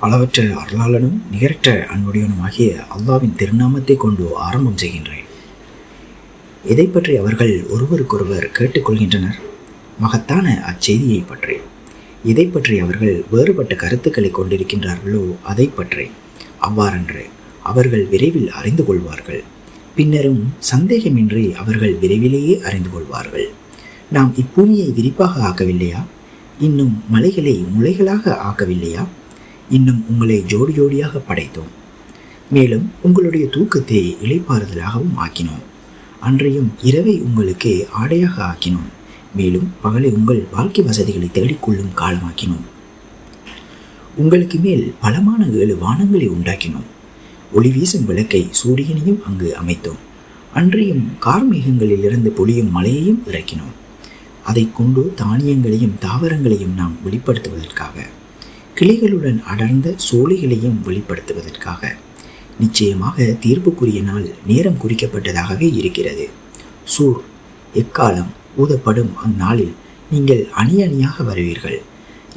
அளவற்ற அருளாளனும் நிகரற்ற அன்புடையனுமாகிய அல்லாவின் திருநாமத்தை கொண்டு ஆரம்பம் செய்கின்றேன். எதை பற்றி அவர்கள் ஒருவருக்கொருவர் கேட்டுக்கொள்கின்றனர்? மகத்தான அச்செய்தியை பற்றி. எதை பற்றி அவர்கள் வேறுபட்ட கருத்துக்களை கொண்டிருக்கின்றார்களோ அதை பற்றி. அவ்வாறன்று அவர்கள் விரைவில் அறிந்து கொள்வார்கள். பின்னரும் சந்தேகமின்றி அவர்கள் விரைவிலேயே அறிந்து கொள்வார்கள். நாம் இப்பூமியை விரிப்பாக ஆக்கவில்லையா? இன்னும் மலைகளை முளைகளாக ஆக்கவில்லையா? இன்னும் உங்களை ஜோடி ஜோடியாக படைத்தோம். மேலும் உங்களுடைய தூக்கத்தை இளைப்பாறுதலாகவும் ஆக்கினோம். அன்றையும் இரவை உங்களுக்கு ஆடையாக ஆக்கினோம். மேலும் பகலை உங்கள் வாழ்க்கை வசதிகளை தேடிக்கொள்ளும் காலமாக்கினோம். உங்களுக்கு மேல் பலமான 7 வானங்களை உண்டாக்கினோம். ஒளி வீசும் விளக்கை சூரியனையும் அங்கு அமைத்தோம். அன்றையும் கார்மேகங்களிலிருந்து பொழியும் மழையையும் இறக்கினோம். அதை கொண்டு தானியங்களையும் தாவரங்களையும் நாம் வெளிப்படுத்துவதற்காக, கிளைகளுடன் அடர்ந்த சோலைகளையும் வெளிப்படுத்துவதற்காக. நிச்சயமாக தீர்ப்புக்குரிய நாள் நேரம் குறிக்கப்பட்டதாகவே இருக்கிறது. சூர் எக்காலம் ஊதப்படும் அந்நாளில் நீங்கள் அணி அணியாக வருவீர்கள்.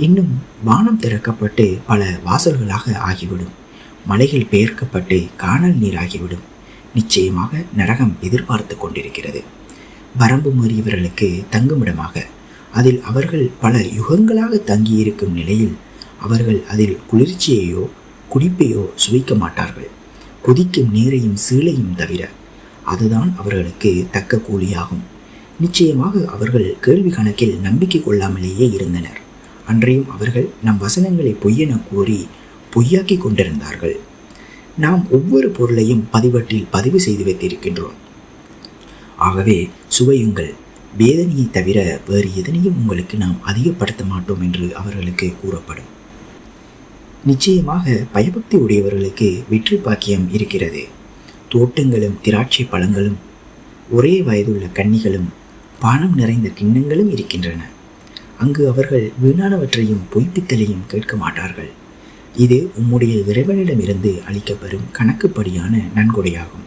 இன்னும் வானம் திறக்கப்பட்டு பல வாசல்களாக ஆகிவிடும். மலைகள் பெயர்க்கப்பட்டு காணல் நீராகிவிடும். நிச்சயமாக நரகம் எதிர்பார்த்து கொண்டிருக்கிறது. வரம்பு மீறியவர்களுக்கு தங்குமிடமாக, அதில் அவர்கள் பல யுகங்களாக தங்கியிருக்கும் நிலையில் அவர்கள் அதில் குளிர்ச்சியையோ குடிப்பையோ சுவைக்க மாட்டார்கள், கொதிக்கும் நீரையும் சீளையும் தவிர. அதுதான் அவர்களுக்கு தக்க கூலியாகும். நிச்சயமாக அவர்கள் கேள்வி கணக்கில் நம்பிக்கை கொள்ளாமலேயே இருந்தனர். அன்றையும் அவர்கள் நம் வசனங்களை பொய்யென கூறி பொய்யாக்கி கொண்டிருந்தார்கள். நாம் ஒவ்வொரு பொருளையும் பதிவட்டில் பதிவு செய்து வைத்திருக்கின்றோம். ஆகவே சுவையுங்கள், வேதனையை தவிர வேறு எதனையும் உங்களுக்கு நாம் அதிகப்படுத்த மாட்டோம் என்று அவர்களுக்கு கூறப்படும். நிச்சயமாக பயபக்தி உடையவர்களுக்கு வெற்றி பாக்கியம் இருக்கிறது. தோட்டங்களும் திராட்சை பழங்களும் ஒரே வயதுள்ள கன்னிகளும் பானம் நிறைந்த கிண்ணங்களும் இருக்கின்றன. அங்கு அவர்கள் வீணானவற்றையும் பொய்ப்பித்தலையும் கேட்க மாட்டார்கள். இது உம்முடைய இறைவனிடமிருந்து அளிக்கப்பெறும் கணக்குப்படியான நன்கொடையாகும்.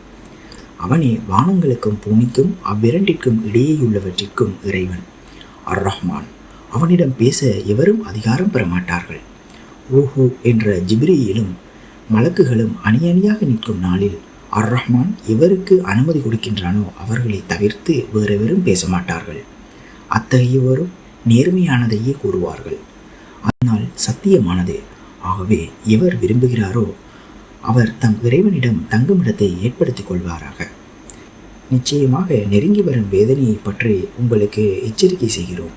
அவனே வானங்களுக்கும் பூமிக்கும் அவ்விரண்டிற்கும் இடையேயுள்ளவற்றிற்கும் இறைவன். அர்-ரஹ்மான். அவனிடம் பேச எவரும் அதிகாரம் பெற மாட்டார்கள். ஓஹோ என்ற ஜிப்ரீலும் மலக்குகளும் அணி அணியாக நிற்கும் நாளில் அர்-ரஹ்மான் எவருக்கு அனுமதி கொடுக்கின்றானோ அவர்களை தவிர்த்து வேறெவரும் பேச மாட்டார்கள். அத்தகையவரும் நேர்மையானதையே கூறுவார்கள். அதனால் சத்தியமானது. ஆகவே எவர் விரும்புகிறாரோ அவர் தம் இறைவனிடம் தங்குமிடத்தை ஏற்படுத்திக் கொள்வாராக. நிச்சயமாக நெருங்கி வரும் வேதனையை பற்றி உங்களுக்கு எச்சரிக்கை செய்கிறோம்.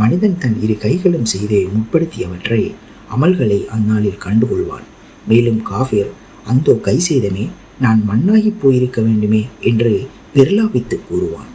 மனிதன் தன் 2 கைகளும் செய்து முற்படுத்தியவற்றை அமல்களை அந்நாளில் கண்டுகொள்வான். மேலும் காஃபிர், அந்தோ கை செய்தமே, நான் மண்ணாகி போயிருக்க வேண்டுமே என்று பிரலாபித்து கூறுவான்.